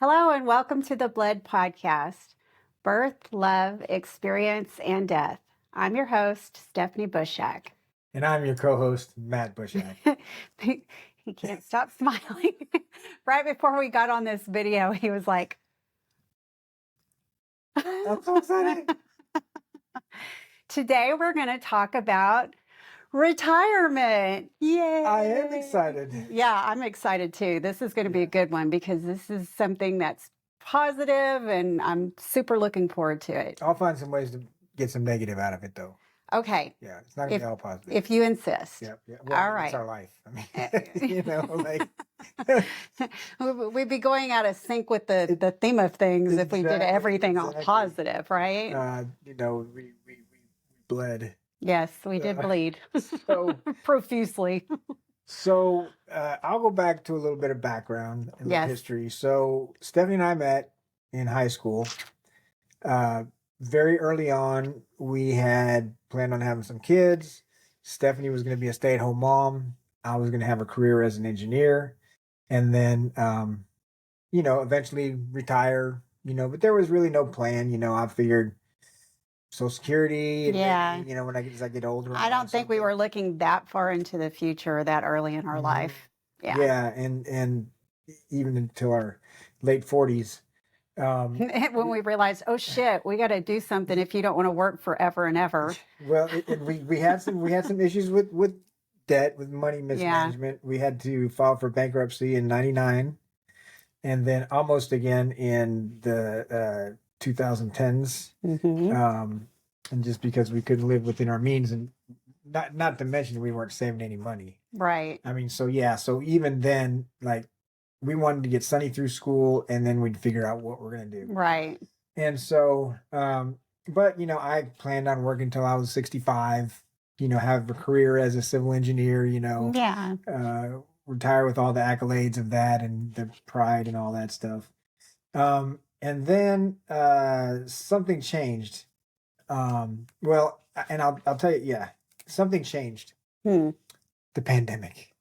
Hello and welcome to the Blood Podcast, Birth, Love, Experience, and Death. I'm your host, Stephanie Bushak. And I'm your co-host, Matt Bushak. He can't stop smiling. Right before we got on this video, he was like, I'm so excited. Today we're going to talk about retirement. Yay! I am excited. Yeah, I'm excited too. This is going to be a good one because this is something that's positive and I'm super looking forward to it. I'll find some ways to get some negative out of it, though. Okay. Yeah, it's not going to be all positive. If you insist. Yep. Yeah. Well, all right. It's our life. I mean, We'd be going out of sync with the theme of things if we did everything all positive, right? We bled. Yes, we did bleed So profusely. So I'll go back to a little bit of background in the history. So Stephanie and I met in high school. Very early on, we had planned on having some kids. Stephanie was going to be a stay-at-home mom. I was going to have a career as an engineer. And then, eventually retire, but there was really no plan. I figured Social Security. And maybe, when I get older. I don't think we were looking that far into the future that early in our life. Yeah. Yeah. And even until our late 40s. When we realized, oh shit, we got to do something if you don't want to work forever and ever. Well, we had some issues with debt, with money mismanagement. We had to file for bankruptcy in '99, and then almost again in the 2010s. And just because we couldn't live within our means, and not to mention we weren't saving any money. Right. I mean, so even then, like, we wanted to get Sunny through school, and then we'd figure out what we're going to do. Right. And so, but, I planned on working until I was 65, have a career as a civil engineer, retire with all the accolades of that and the pride and all that stuff. And then something changed. And I'll tell you, something changed. The pandemic.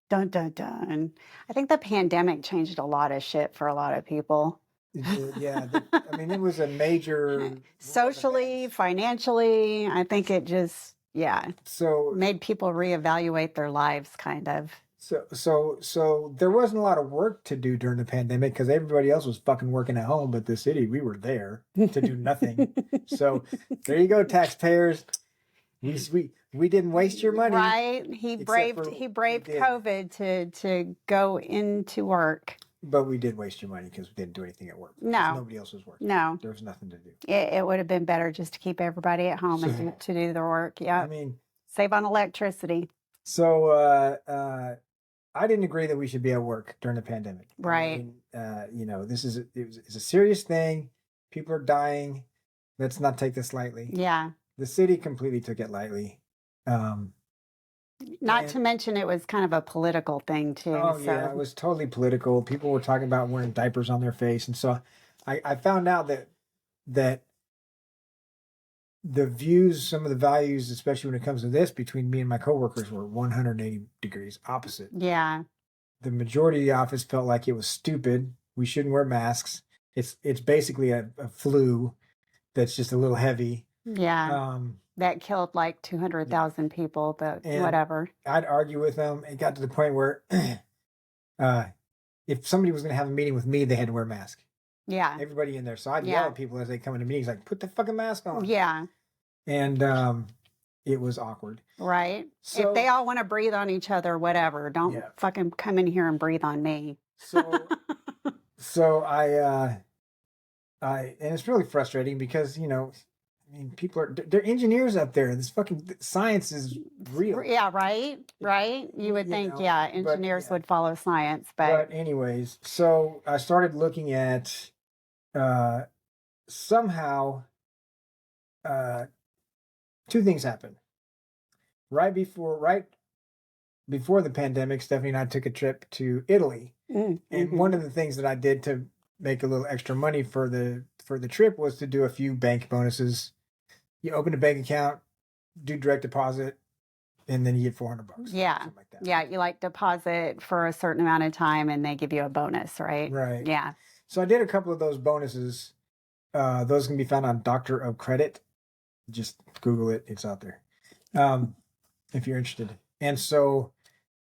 Dun, dun, dun. I think the pandemic changed a lot of shit for a lot of people. It was a major... Socially, financially, I think it just, made people reevaluate their lives, kind of. So there wasn't a lot of work to do during the pandemic because everybody else was fucking working at home, but the city, we were there to do nothing. So there you go, taxpayers. We didn't waste your money. Right. He braved COVID to go into work. But we did waste your money because we didn't do anything at work. No. Nobody else was working. No. There was nothing to do. It would have been better just to keep everybody at home and to do their work. Yeah. Save on electricity. So I didn't agree that we should be at work during the pandemic. Right. It's a serious thing. People are dying. Let's not take this lightly. Yeah. The city completely took it lightly. Not to mention it was kind of a political thing too. Oh, so. Yeah, it was totally political. People were talking about wearing diapers on their face. And so I found out that the views, some of the values, especially when it comes to this, between me and my coworkers were 180 degrees opposite. Yeah. The majority of the office felt like it was stupid. We shouldn't wear masks. It's basically a flu that's just a little heavy. Yeah. That killed like 200,000 people, but whatever. I'd argue with them. It got to the point where if somebody was going to have a meeting with me, they had to wear a mask. Yeah. Everybody in there. So I'd yell at people as they come into meetings, like, put the fucking mask on. Yeah. And it was awkward. Right. So, if they all want to breathe on each other, whatever, don't fucking come in here and breathe on me. So I and it's really frustrating because, people they're engineers up there. This fucking science is real. Yeah, right. You would think, engineers would follow science. But anyways, so I started looking at somehow two things happened. Right before the pandemic, Stephanie and I took a trip to Italy. And one of the things that I did to make a little extra money for the trip was to do a few bank bonuses. You open a bank account, do direct deposit, and then you get $400. Yeah. Something like that. Yeah. You deposit for a certain amount of time and they give you a bonus, right? Right. Yeah. So I did a couple of those bonuses. Those can be found on Doctor of Credit. Just Google it; it's out there. If you're interested. And so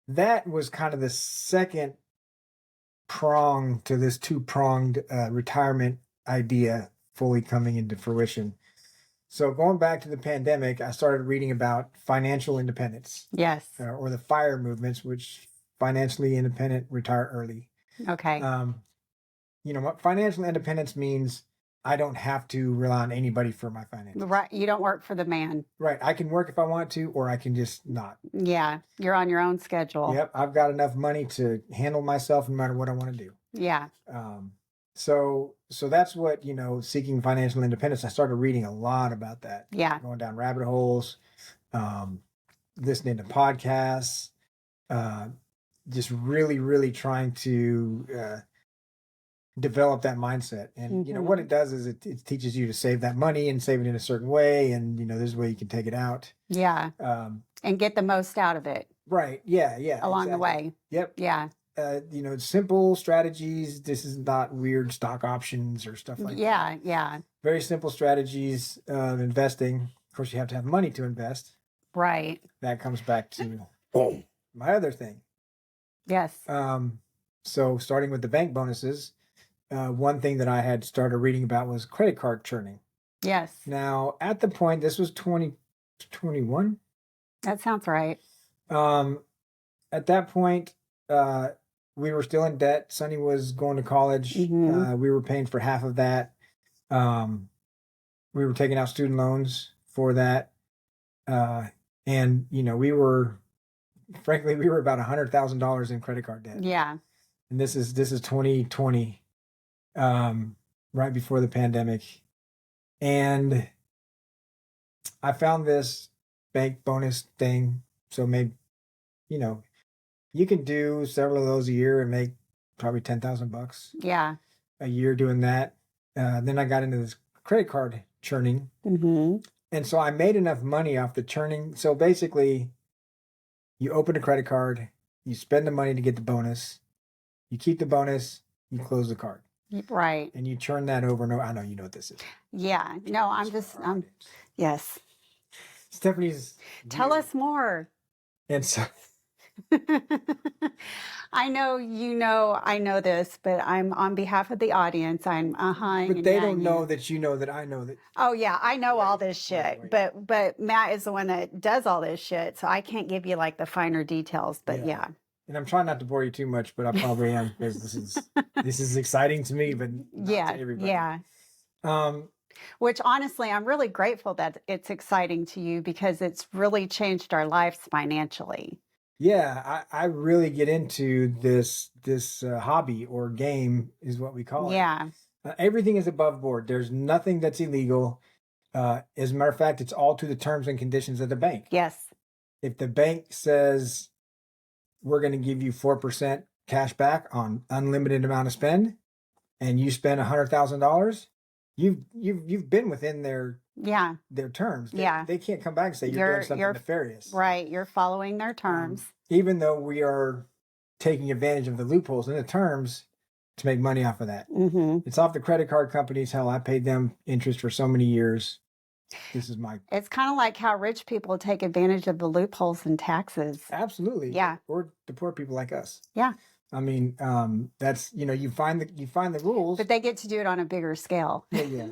that was kind of the second prong to this two-pronged retirement idea fully coming into fruition. So going back to the pandemic, I started reading about financial independence. Yes. Or the FIRE movements, which financially independent, retire early. Okay. What financial independence means, I don't have to rely on anybody for my finances. Right. You don't work for the man. Right. I can work if I want to, or I can just not. Yeah. You're on your own schedule. Yep. I've got enough money to handle myself no matter what I want to do. Yeah. So that's what, seeking financial independence. I started reading a lot about that. Yeah. Going down rabbit holes, listening to podcasts, just really, really trying to develop that mindset. And what it does is it teaches you to save that money and save it in a certain way, and there's a way you can take it out. Yeah. And get the most out of it. Right. Yeah. Along the way. Yep. Yeah. Simple strategies. This is not weird stock options or stuff like that. Yeah. Very simple strategies of investing. Of course, you have to have money to invest. Right. That comes back to my other thing. Yes. So starting with the bank bonuses, one thing that I had started reading about was credit card churning. Yes. Now, at the point, this was 2021. That sounds right. At that point, we were still in debt. Sonny was going to college. Mm-hmm. We were paying for half of that. We were taking out student loans for that. And we were about $100,000 in credit card debt. Yeah. And this is 2020, right before the pandemic. And I found this bank bonus thing. So maybe, you can do several of those a year and make probably $10,000. Yeah. A year doing that. Then I got into this credit card churning. Mm-hmm. And so I made enough money off the churning. So basically, you open a credit card, you spend the money to get the bonus, you keep the bonus, you close the card. Right. And you churn that over and over. I know you know what this is. Yeah. No, yes. Stephanie's. Tell us more. And so. I know I know this, but I'm on behalf of the audience. But they don't know that you know that I know that. Oh yeah, I know all this shit. Right. But Matt is the one that does all this shit, so I can't give you like the finer details. But yeah. And I'm trying not to bore you too much, but I probably am, because this is exciting to me, but not to everybody. Yeah. Which honestly, I'm really grateful that it's exciting to you, because it's really changed our lives financially. Yeah, I really get into this hobby, or game is what we call it. Yeah. Everything is above board. There's nothing that's illegal. As a matter of fact, it's all to the terms and conditions of the bank. Yes. If the bank says we're going to give you 4% cash back on unlimited amount of spend, and you spend $100,000, you've been within their terms. They can't come back and say you're doing something nefarious. Right. You're following their terms. Even though we are taking advantage of the loopholes in the terms to make money off of that. Mm-hmm. It's off the credit card companies. Hell, I paid them interest for so many years. It's kind of like how rich people take advantage of the loopholes in taxes. Absolutely. Yeah. Or the poor people like us. Yeah. I mean, that's, you find the rules, but they get to do it on a bigger scale. Yeah.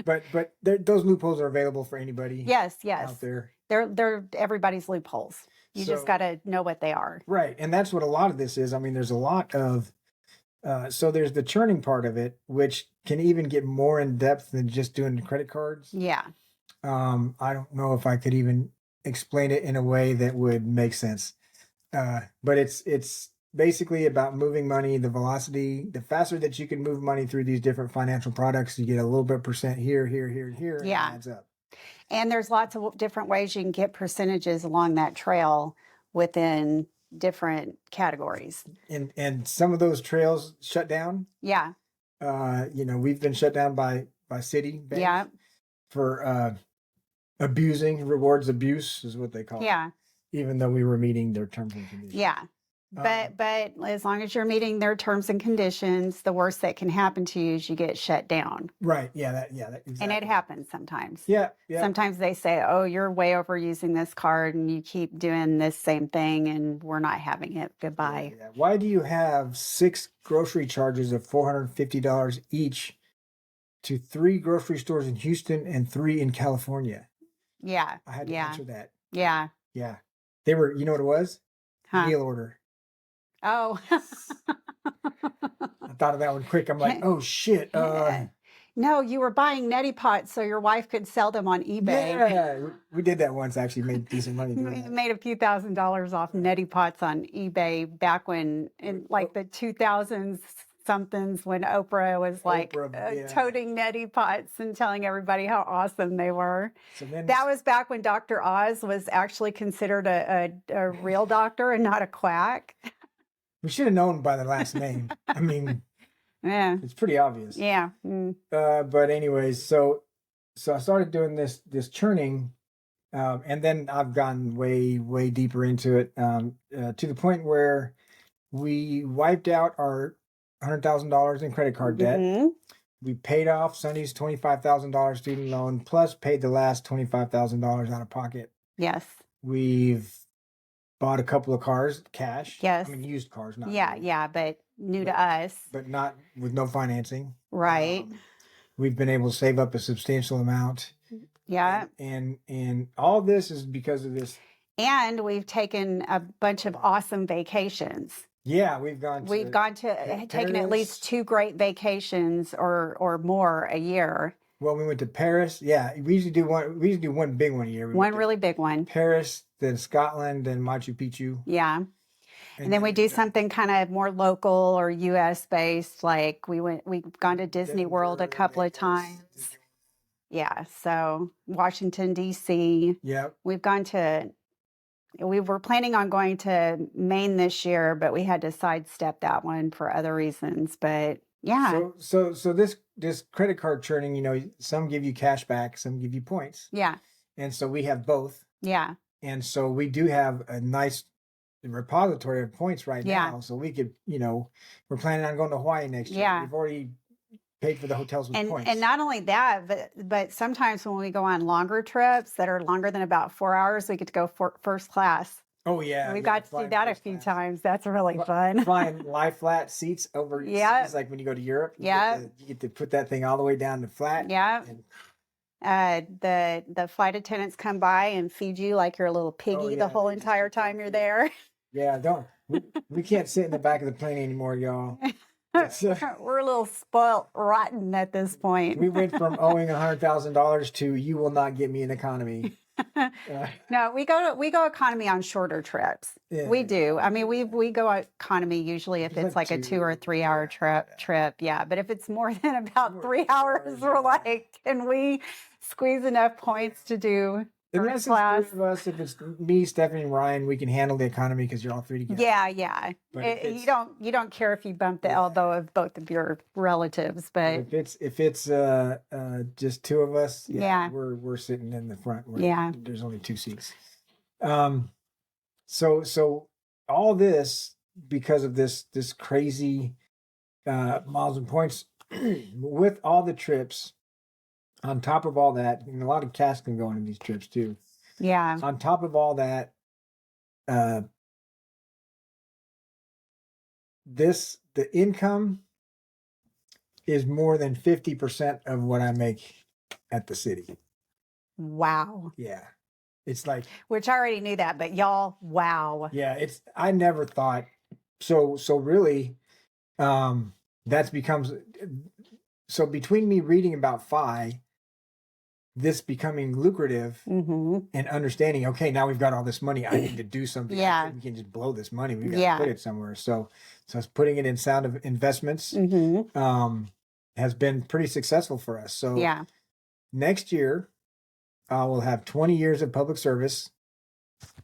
but those loopholes are available for anybody. Yes. Out there. They're everybody's loopholes. You just got to know what they are. Right. And that's what a lot of this is. I mean, there's a lot of, so there's the churning part of it, which can even get more in depth than just doing the credit cards. Yeah. I don't know if I could even explain it in a way that would make sense. But it's basically about moving money, the velocity, the faster that you can move money through these different financial products, you get a little bit percent here, and here. Yeah. And it adds up. And there's lots of different ways you can get percentages along that trail within different categories. And some of those trails shut down. Yeah. We've been shut down by city banks. Yeah. For abuse is what they call it. Yeah. Even though we were meeting their terms and conditions. Yeah. But as long as you're meeting their terms and conditions, the worst that can happen to you is you get shut down. Right. Yeah. Exactly. And it happens sometimes. Yeah. Yeah. Sometimes they say, "Oh, you're way overusing this card, and you keep doing this same thing, and we're not having it. Goodbye." Yeah. Why do you have 6 grocery charges of $450 each to 3 grocery stores in Houston and 3 in California? Yeah. I had to answer that. Yeah. Yeah. They were, you know what it was? Huh. Meal order. Oh. I thought of that one quick. I'm like, oh shit. No, you were buying neti pots so your wife could sell them on eBay. Yeah, we did that once. Actually, made decent money doing that. Made a few $1,000s off neti pots on eBay back when, in like the 2000s somethings, when Oprah was like toting neti pots and telling everybody how awesome they were. So then, that was back when Dr. Oz was actually considered a real doctor and not a quack. We should have known by the last name. I mean, yeah, it's pretty obvious. Yeah. But anyways, so I started doing this churning, and then I've gone way deeper into it, to the point where we wiped out our $100,000 in credit card debt. Mm-hmm. We paid off Sonny's $25,000 student loan, plus paid the last $25,000 out of pocket. Yes. We've bought a couple of cars, cash. Yes. I mean, used cars, not new. But new to us. But not with no financing. Right. We've been able to save up a substantial amount. Yeah. And all this is because of this. And we've taken a bunch of awesome vacations. Yeah, we've gone to taken at least 2 great vacations or more a year. Well, we went to Paris. Yeah, we usually do one big one a year. One really big one. Paris, then Scotland, then Machu Picchu. Yeah. And then we do something kind of more local or US based, like we've gone to Disney World a couple of times. Yeah, so Washington DC. Yeah. We were planning on going to Maine this year, but we had to sidestep that one for other reasons. But yeah. So this credit card churning, some give you cash back, some give you points. Yeah. And so we have both. Yeah. And so we do have a nice repository of points right now. So we could, we're planning on going to Hawaii next year. Yeah. We've already paid for the hotels with points. And not only that, but sometimes when we go on longer trips that are longer than about 4 hours, we get to go first class. Oh yeah, we got to do that a few times. That's really fun. Flying lie flat seats over. Yeah, it's like when you go to Europe. You get to put that thing all the way down to flat. Yeah. The flight attendants come by and feed you like you're a little piggy the whole entire time you're there. Yeah, we can't sit in the back of the plane anymore, y'all. We're a little spoiled rotten at this point. We went from owing $100,000 to you will not get me an economy. No, we go economy on shorter trips. Yeah. We do. I mean, we go economy usually if it's like a 2 or 3 hour trip. Yeah, but if it's more than about 3 hours, we're like, can we squeeze enough points to do first class? Of us, if it's me, Stephanie, and Ryan, we can handle the economy because you're all 3 together. Yeah. You don't care if you bump the elbow of both of your relatives, but if it's just 2 of us, we're sitting in the front. There's only 2 seats. So all this because of this crazy miles and points with all the trips. On top of all that, and a lot of cash can go into these trips too. Yeah. On top of all that, the income is more than 50% of what I make at the city. Wow. Yeah. It's like, which I already knew that, but y'all, wow. Yeah, I never thought so really that's becomes so between me reading about FI, this becoming lucrative, and understanding, okay, now we've got all this money, I need to do something. Yeah. We can't just blow this money. We got to put it somewhere. So I was putting it in Sound of Investments, has been pretty successful for us. So next year, I will have 20 years of public service,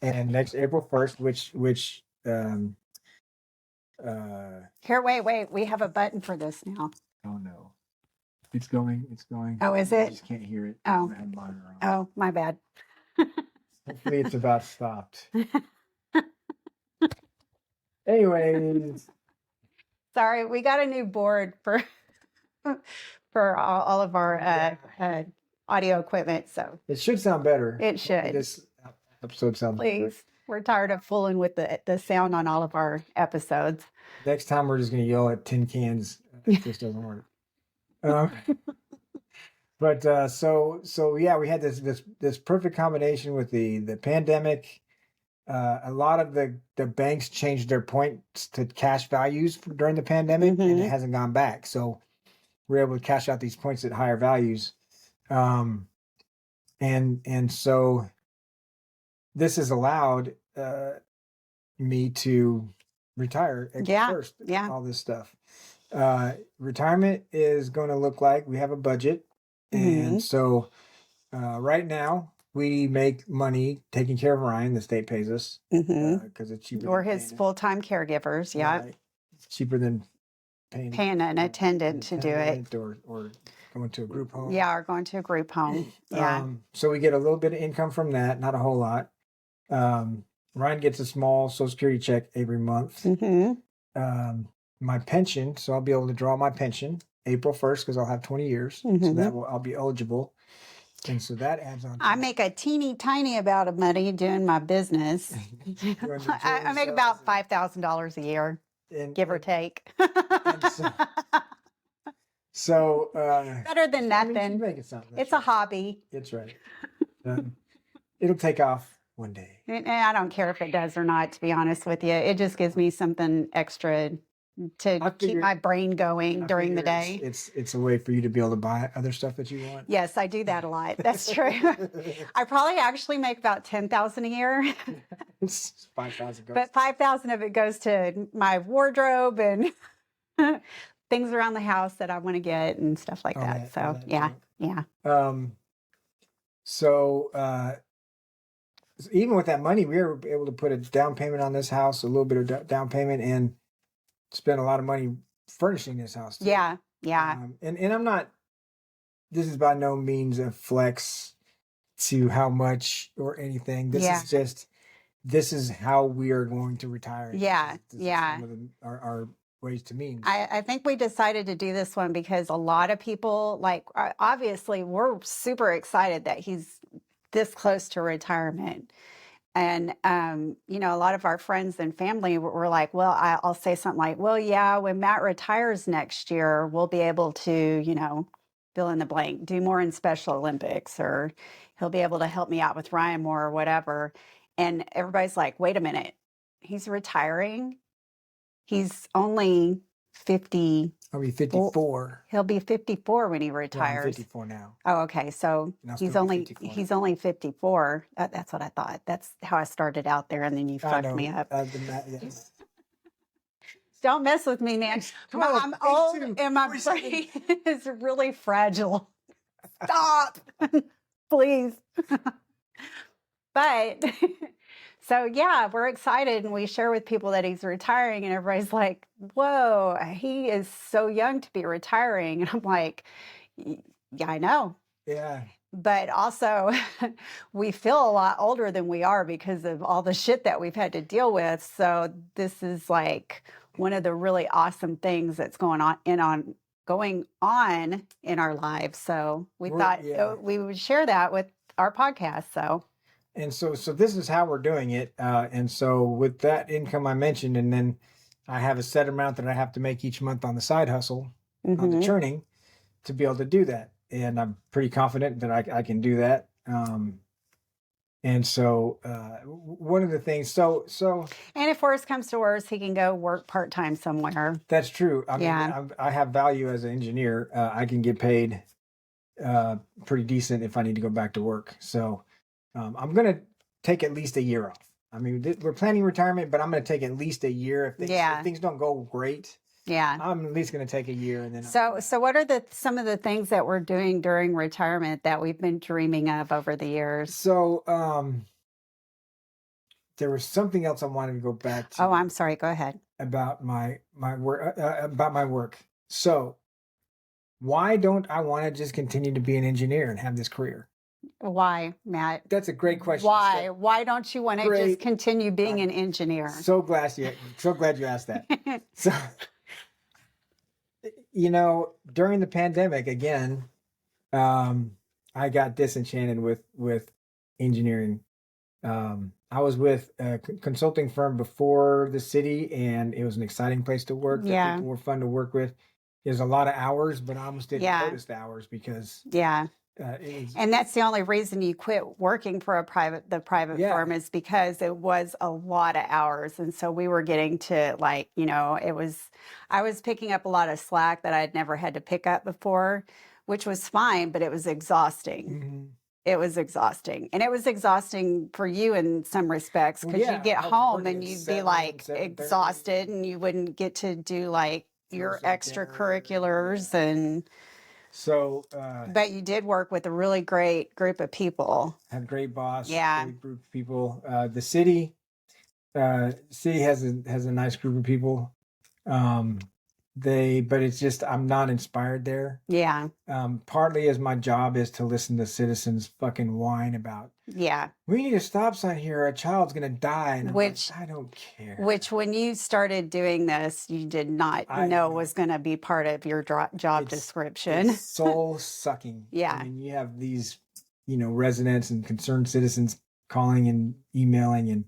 and next April 1st, which here, wait, we have a button for this now. Oh no. It's going. Oh, is it? I just can't hear it. Oh, my bad. Hopefully it's about stopped. Anyways, Sorry, we got a new board for for all of our audio equipment, so it should sound better. it should. This episode sounds better. Please, we're tired of fooling with the sound on all of our episodes. Next time we're just gonna yell at tin cans. It just doesn't work. But so yeah, we had this perfect combination with the pandemic. A lot of the banks changed their points to cash values during the pandemic, and it hasn't gone back. So we're able to cash out these points at higher values, and so this has allowed me to retire at first. Yeah. All this stuff. Retirement is going to look like we have a budget, and so right now we make money taking care of Ryan. The state pays us because it's cheaper. Or his full-time caregivers. Yeah, it's cheaper than paying an attendant to do it, or going to a group home. Yeah, or going to a group home. Yeah. So we get a little bit of income from that, not a whole lot. Ryan gets a small Social Security check every month. My pension, so I'll be able to draw my pension April 1st because I'll have 20 years. So I'll be eligible. And so that adds on. I make a teeny tiny amount of money doing my business. I make about $5,000 a year, give or take. So better than nothing. It's a hobby. That's right. It'll take off one day. And I don't care if it does or not, to be honest with you. It just gives me something extra to keep my brain going during the day. It's a way for you to be able to buy other stuff that you want. Yes, I do that a lot. That's true. I probably actually make about $10,000 a year. It's 5,000. But 5,000 of it goes to my wardrobe and things around the house that I want to get and stuff like that. So yeah. So even with that money, we were able to put a down payment on this house, a little bit of down payment, and spend a lot of money furnishing this house too. Yeah. And I'm not, this is by no means a flex to how much or anything. This is just, this is how we are going to retire. Yeah. This is some of our ways to mean. I think we decided to do this one because a lot of people, like, obviously we're super excited that he's this close to retirement. And, you know, a lot of our friends and family were like, well, I'll say something like, well, yeah, when Matt retires next year, we'll be able to, you know, fill in the blank, do more in Special Olympics, or he'll be able to help me out with Ryan more or whatever. And everybody's like, wait a minute, he's retiring. He's only 50. I'll be 54. He'll be 54 when he retires. Yeah, I'm 54 now. Oh, okay. So he's only 54. That's what I thought. That's how I started out there, and then you fucked me up. Don't mess with me, man. I'm old and my brain is really fragile. Stop, please. But so yeah, we're excited, and we share with people that he's retiring, and everybody's like, whoa, he is so young to be retiring. And I'm like, yeah, I know. Yeah. But also we feel a lot older than we are because of all the shit that we've had to deal with. So this is like one of the really awesome things that's going on in our lives. So we thought we would share that with our podcast. And so this is how we're doing it. And so with that income I mentioned, and then I have a set amount that I have to make each month on the side hustle, on the churning, to be able to do that. And I'm pretty confident that I can do that. And so one of the things, so. And if worse comes to worse, he can go work part-time somewhere. That's true. I mean, I have value as an engineer. I can get paid pretty decent if I need to go back to work. So I'm going to take at least a year off. I mean, we're planning retirement, but I'm going to take at least a year. If things don't go great, I'm at least going to take a year. And then so what are some of the things that we're doing during retirement that we've been dreaming of over the years? So there was something else I wanted to go back to. Oh, I'm sorry. Go ahead. About my work. So why don't I want to just continue to be an engineer and have this career? Why, Matt? That's a great question. Why? Why don't you want to just Great. continue being an engineer? So glad you asked that. So, during the pandemic, again, I got disenchanted with engineering. I was with a consulting firm before the city, and it was an exciting place to work. The Yeah. people were fun to work with. There's a lot of hours, but I almost didn't Yeah. notice the hours because Yeah. it was, And that's the only reason you quit working for the private Yeah. firm is because it was a lot of hours. And so we were getting to I was picking up a lot of slack that I'd never had to pick up before, which was fine, but it was exhausting. Mhm. It was exhausting. And it was exhausting for you in some respects Well, because yeah, you'd get I was home working and at you'd be 7, like 7:30. exhausted and you wouldn't get to do like your Throw some dinner, extracurriculars yeah. So but you did work with a really great group of people. had a great boss, Yeah. great group of people. The city has a nice group of people. But it's just I'm not inspired there. Yeah. Partly as my job is to listen to citizens fucking whine about, Yeah. we need a stop sign here, a child's gonna die, and I'm like, I don't care. Which when you started doing this, you did not know was going to be part of your job description. It's soul sucking. Yeah. I mean, you have these, residents and concerned citizens calling and emailing and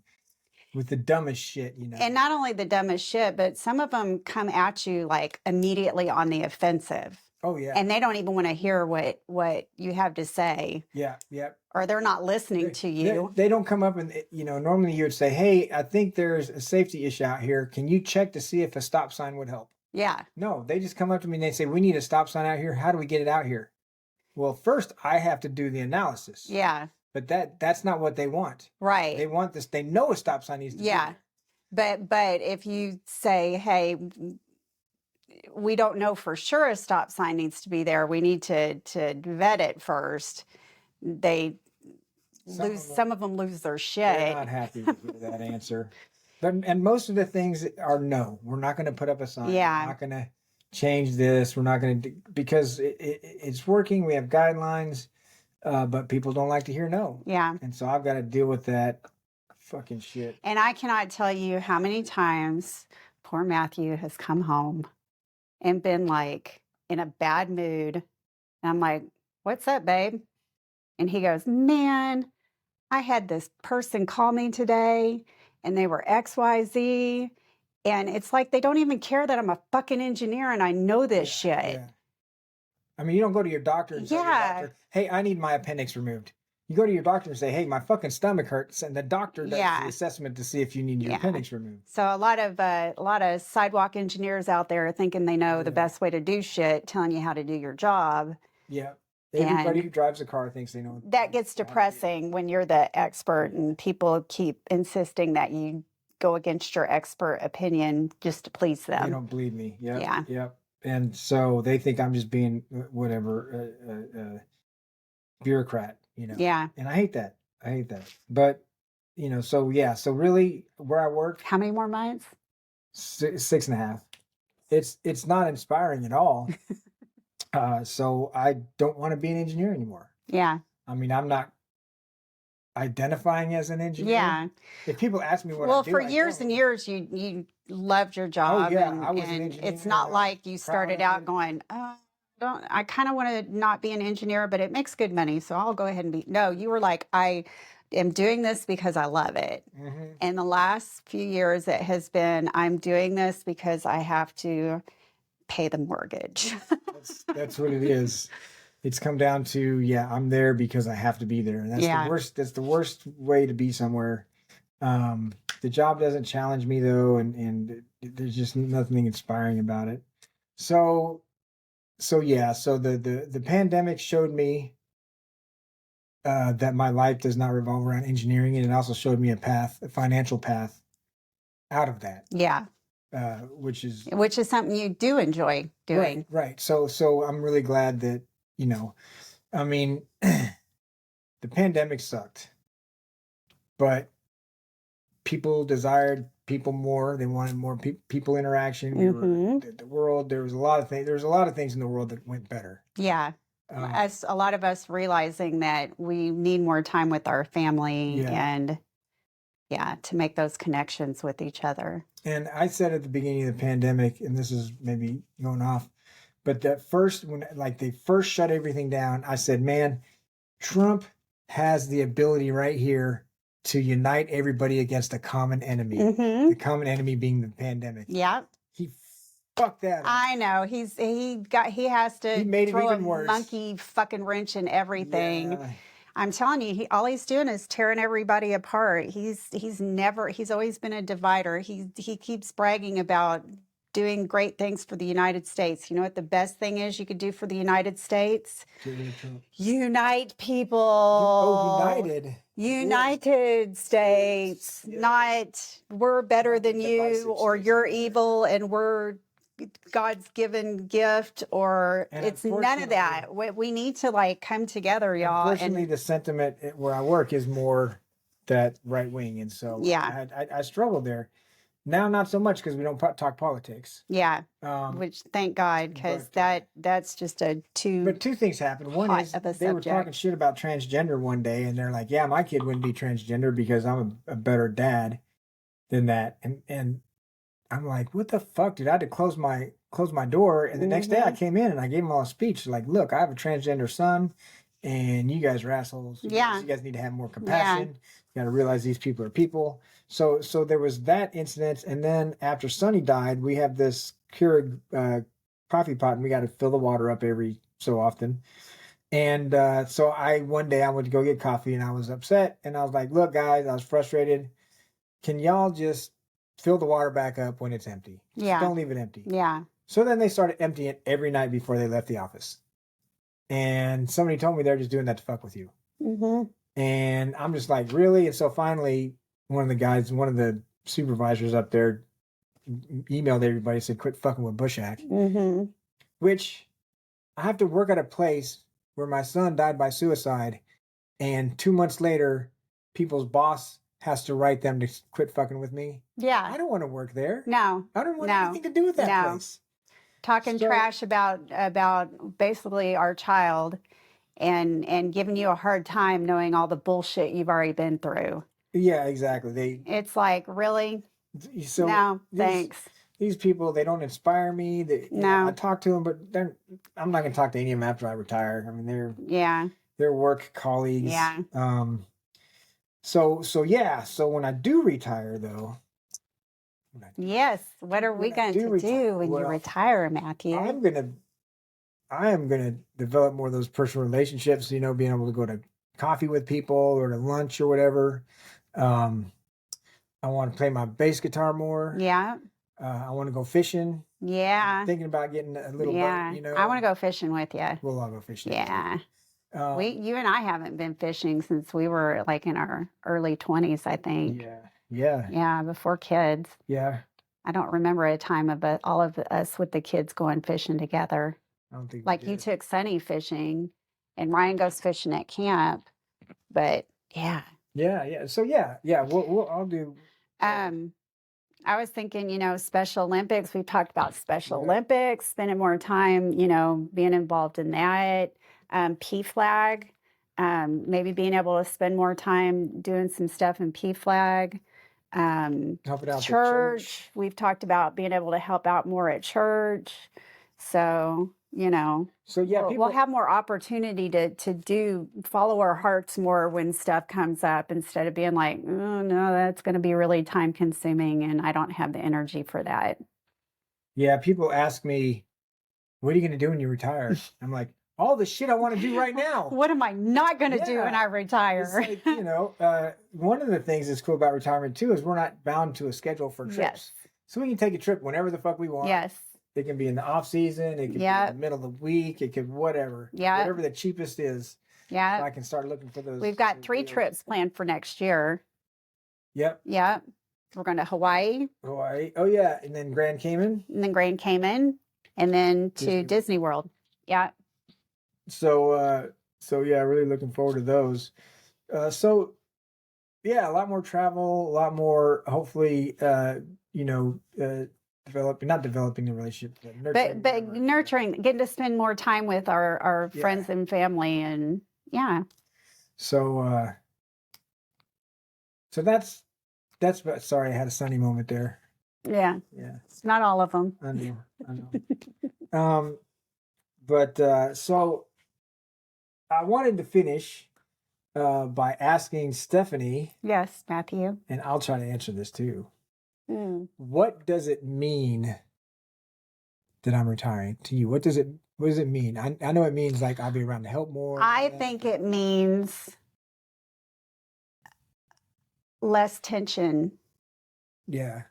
with the dumbest shit, And not only the dumbest shit, but some of them come at you like immediately on the offensive. Oh yeah. And they don't even want to hear what you have to say. Yeah, yeah. Or they're not listening to you. They don't come up and, normally you would say, hey, I think there's a safety issue out here. Can you check to see if a stop sign would help? Yeah. No, they just come up to me and they say, we need a stop sign out here. How do we get it out here? Well, first I have to do the analysis. Yeah. But that's not what they want. Right. They want this. They know a stop sign needs to be there. But if you say, hey, we don't know for sure a stop sign needs to be there, we need to vet it first, some of them lose their shit. They're not happy to hear that answer. And most of the things are no. We're not going to put up a sign. Yeah. We're not going to change this. We're not going to because it's working. We have guidelines. But people don't like to hear no. Yeah. And so I've got to deal with that fucking shit. And I cannot tell you how many times poor Matthew has come home and been like in a bad mood. And I'm like, what's up, babe? And he goes, man, I had this person call me today and they were XYZ. And it's like they don't even care that I'm a fucking engineer and I know this shit. Yeah. I mean, you don't go to your doctor and tell your doctor, hey, I need my appendix removed. You go to your doctor and say, hey, my fucking stomach hurts. And the doctor does the assessment to see if you need your appendix removed. So a lot of sidewalk engineers out there thinking they know the best way to do shit, telling you how to do your job. Yeah. Everybody who drives a car thinks they know. That gets depressing when you're the expert and people keep insisting that you go against your expert opinion just to please them. They don't believe me. Yep. Yeah. Yep. And so they think I'm just being whatever, bureaucrat, Yeah. And I hate that. But, so really where I work. How many more months? 6.5. It's not inspiring at all. So I don't want to be an engineer anymore. Yeah. I mean, I'm not identifying as an engineer. Yeah. If people ask me what I do. Well, for years and years, you loved your job. Oh, yeah. And, I was an engineer. It's not like you started out going, I kind of want to not be an engineer, but it makes good money. So I'll go ahead and be. No, you were like, I am doing this because I love it. Mm-hmm. And the last few years, it has been, I'm doing this because I have to pay the mortgage. That's what it is. It's come down to, I'm there because I have to be there. And that's the worst. That's the worst way to be somewhere. The job doesn't challenge me though. And there's just nothing inspiring about it. So the pandemic showed me, that my life does not revolve around engineering. And it also showed me a financial path out of that. Yeah. Which is something you do enjoy doing. Right. So I'm really glad that, I mean, the pandemic sucked, but people desired people more. They wanted more people interaction. The world, there was a lot of things in the world that went better. Yeah. a lot of us realizing that we need more time with our family and to make those connections with each other. And I said at the beginning of the pandemic, and this is maybe going off, but that first, when like they first shut everything down, I said, man, Trump has the ability right here to unite everybody against a common enemy. Mm-hmm. The common enemy being the pandemic. Yeah. He fucked that up. I know. He has to made throw it even a worse. Monkey fucking wrench in everything. Yeah. I'm telling you, all he's doing is tearing everybody apart. He's always been a divider. He keeps bragging about doing great things for the United States. You know what the best thing is you could do for the United States? Unite people. United. United States. Yes. Not we're better than you divisive or states. you're evil and we're God's given gift, or And it's none of that. We need to like come together, y'all. Unfortunately, the sentiment where I work is more that right wing, and so I struggled there. Now, not so much because we don't talk politics. Yeah, which thank God, because that's just But two things happened. One is they were talking shit about transgender one day, and they're like, "Yeah, my kid wouldn't be transgender because I'm a better dad than that." And I'm like, "What the fuck, dude?" I had to close my door, and the next day I came in and I gave them all a speech like, "Look, I have a transgender son, and you guys are assholes. You guys need to have more compassion. You got to realize these people are people." So there was that incident, and then after Sonny died, we have this Keurig coffee pot, and we got to fill the water up every so often. And so one day I went to go get coffee, and I was upset, and I was like, "Look, guys, I was frustrated. Can y'all just fill the water back up when it's empty? Just don't leave it empty." Yeah. So then they started emptying it every night before they left the office. And somebody told me they're just doing that to fuck with you. Mm-hmm. And I'm just like, really? And so finally, one of the supervisors up there emailed everybody, said, "Quit fucking with Bushak." Mm-hmm. Which I have to work at a place where my son died by suicide. And 2 months later, people's boss has to write them to quit fucking with me. Yeah. I don't want to work there. No. I don't want anything to do with that place. Talking trash about basically our child and giving you a hard time knowing all the bullshit you've already been through. Yeah, exactly. It's like, really? So no, thanks. These people, they don't inspire me. I talk to them, but I'm not going to talk to any of them after I retire. I mean, they're work colleagues. Yeah. So when I do retire, though. Yes. What are we going to do when you retire, Matthew? I am gonna develop more of those personal relationships. You know, being able to go to coffee with people or to lunch or whatever. I want to play my bass guitar more. Yeah. I want to go fishing. Yeah. I'm thinking about getting a little boat, you know. I want to go fishing with you. We'll all go fishing. Yeah. You and I haven't been fishing since we were like in our early 20s, I think. Yeah. Yeah. Yeah, before kids. Yeah. I don't remember a time of all of us with the kids going fishing together. I don't think like you took Sonny fishing, and Ryan goes fishing at camp. But yeah. Yeah. So I'll do. I was thinking, Special Olympics. We've talked about Special Olympics, spending more time, being involved in that. PFLAG, maybe being able to spend more time doing some stuff in PFLAG. Help it out church. We've talked about being able to help out more at church. So, we'll have more opportunity to follow our hearts more when stuff comes up, instead of being like, oh no, that's going to be really time consuming and I don't have the energy for that. Yeah. People ask me, what are you going to do when you retire? I'm like, all the shit I want to do right now. What am I not going to do when I retire? It's like, one of the things that's cool about retirement too is we're not bound to a schedule for trips. Yes. So we can take a trip whenever the fuck we want. Yes. It can be in the off season. It can be in the middle of the week. It could whatever. Yeah. Whatever the cheapest is. Yeah. So I can start looking for those. We've got 3 trips planned for next year. Yep. Yep. We're going to Hawaii. Oh yeah. And then Grand Cayman. And then Grand Cayman. And then to Disney World. Yeah. So yeah, really looking forward to those. A lot more travel, a lot more, hopefully, not developing the relationship, but nurturing. But nurturing, getting to spend more time with our friends and family, and So so that's sorry, I had a sunny moment there. Yeah. Not all of them. I know. But so I wanted to finish by asking Stephanie. Yes, Matthew. And I'll try to answer this too. What does it mean that I'm retiring to you? What does it mean? I know it means like I'll be around to help more. I think it means less tension. Yeah.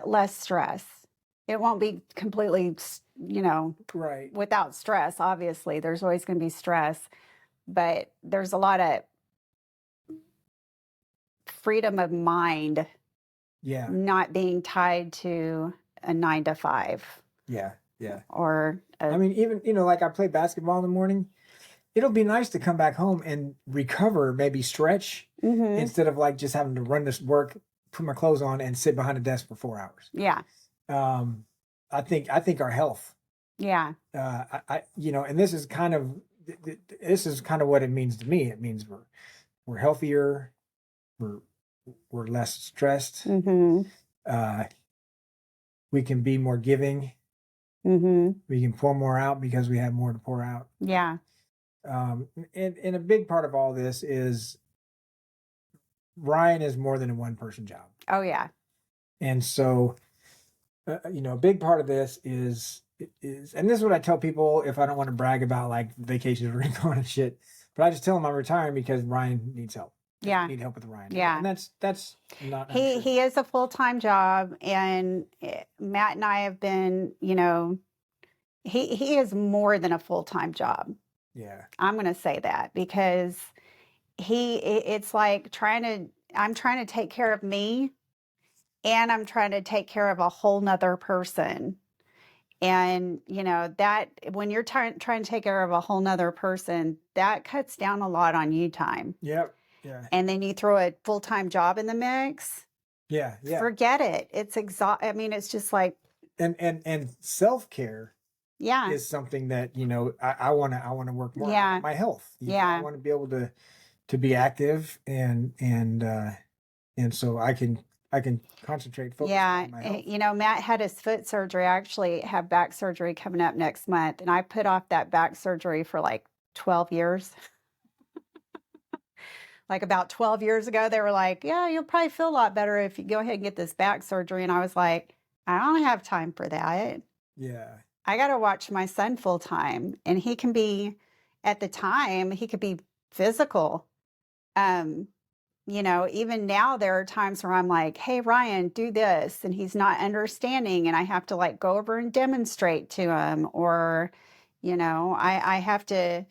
Less stress. It won't be completely, right, without stress. Obviously, there's always going to be stress, but there's a lot of freedom of mind. Yeah. Not being tied to a 9 to 5. Yeah. Or I mean, even, like I play basketball in the morning. It'll be nice to come back home and recover, maybe stretch, instead of like just having to run this work, put my clothes on, and sit behind a desk for 4 hours. Yeah. I think our health. Yeah. And this is kind of what it means to me. It means we're healthier, we're less stressed. We can be more giving. We can pour more out because we have more to pour out. Yeah. And a big part of all this is Ryan is more than a one-person job. Oh yeah. And so, a big part of this is, and this is what I tell people if I don't want to brag about like vacations we're going and shit, but I just tell them I'm retiring because Ryan needs help. Yeah. I need help with Ryan. Yeah. And that's not he untrue. He is a full-time job, and Matt and I have been, he is more than a full-time job. Yeah. I'm going to say that because it's like I'm trying to take care of me, and I'm trying to take care of a whole nother person. And, that when you're trying to take care of a whole nother person, that cuts down a lot on you time. Yep. Yeah. And then you throw a full-time job in the mix. Yeah. Yeah. Forget it. It's it's just like. And self-care. Yeah. Is something that, I want to work more on my health. I want to be able to be active and so I can concentrate, focus on my health. Matt had his foot surgery. I actually have back surgery coming up next month, and I put off that back surgery for like 12 years. Like about 12 years ago, they were like, yeah, you'll probably feel a lot better if you go ahead and get this back surgery. And I was like, I don't have time for that. Yeah. I got to watch my son full time, and he can be, at the time, he could be physical. Even now there are times where I'm like, hey, Ryan, do this. And he's not understanding. And I have to like go over and demonstrate to him, or, I have to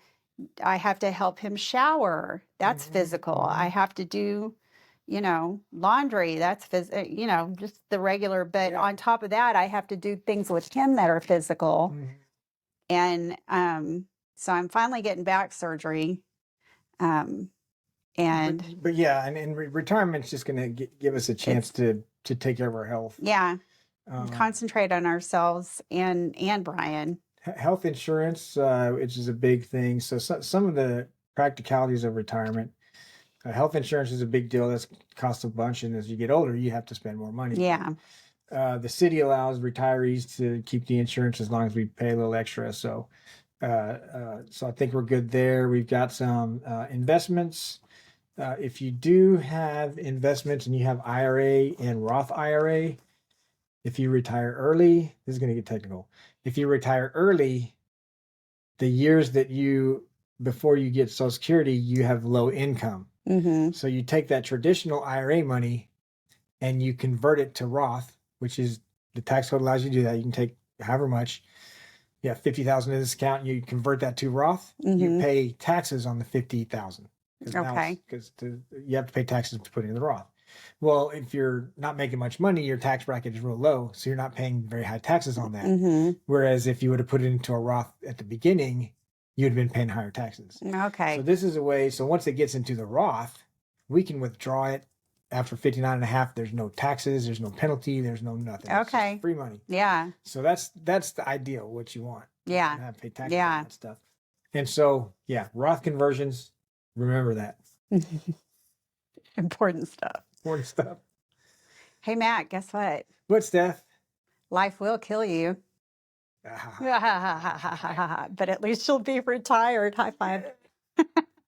help him shower. That's physical. I have to do, laundry. That's just the regular. But on top of that, I have to do things with him that are physical. And so I'm finally getting back surgery. But yeah, and retirement's just going to give us a chance to take care of our health. Yeah. Concentrate on ourselves and Brian. Health insurance, which is a big thing. So some of the practicalities of retirement. Health insurance is a big deal. That costs a bunch, and as you get older, you have to spend more money. Yeah. The city allows retirees to keep the insurance as long as we pay a little extra. So I think we're good there. We've got some investments. If you do have investments and you have IRA and Roth IRA, if you retire early, this is going to get technical. If you retire early, the years that before you get Social Security, you have low income. So you take that traditional IRA money and you convert it to Roth, which is the tax code allows you to do that. You can take however much. You have $50,000 in this account, and you convert that to Roth. You pay taxes on the $50,000. Okay. Because you have to pay taxes to put it in the Roth. Well, if you're not making much money, your tax bracket is real low, so you're not paying very high taxes on that. Whereas if you would have put it into a Roth at the beginning, you'd have been paying higher taxes. Okay. So this is a way. So once it gets into the Roth, we can withdraw it after 59 and a half, there's no taxes, there's no penalty, there's no nothing. It's just Okay. free money. Yeah. So that's the ideal, what you want. Yeah. Not have to pay taxes Yeah. on that stuff. And so, yeah, Roth conversions, remember that. Important stuff. Important stuff. Hey, Matt, guess what? What, Steph? Life will kill you. Ah. But at least you'll be retired. High five.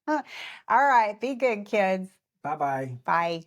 All right. Be good, kids. Bye-bye. Bye.